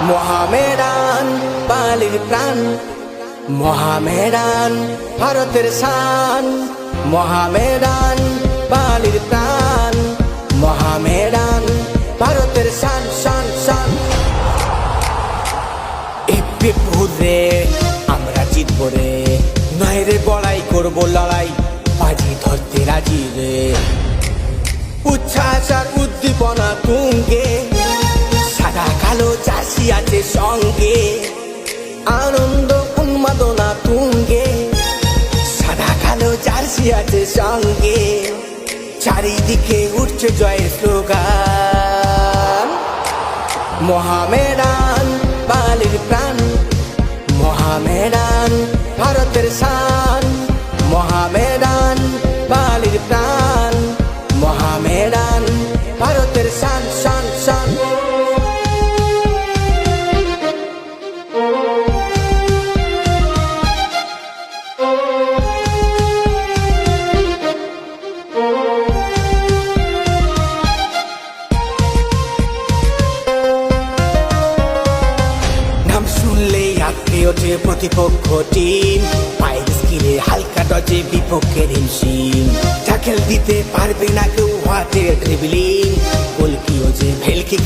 মোহামেডান বালির প্রাণ, মোহামেডান ভারতের শান, মোহামেডান বালির প্রাণ, মোহামেডান ভারতের শান শান শান। এপে ভুরে আমরা জিতবো রে, নয় রে বড়াই করবো লড়াই, বাজি ধরতে রাজি রে। উচ্ছ্বাস আর উদ্দীপনা তুঙ্গে, সাদা কালো জার্সি আছে সঙ্গে, আনন্দ উন্মাদনা তুঙ্গে, সাদা কালো জার্সি আছে সঙ্গে, চারিদিকে উঠছে জয়ের স্লোগান। মোহামেডান বালির প্রাণ, মোহামেডান ভারতের শান, মোহামেডান বালির প্রাণ, মোহামেডান ভারতের শান শান শান। নাম শুনলেই আঁকড়ে ওঠে প্রতিপক্ষ টিম, পায়ের স্কিলে হালকা ডজে বিপক্ষের হিমশিম, ট্যাকেল দিতে পারবে না কেউ, হাতে ড্রিবলিং,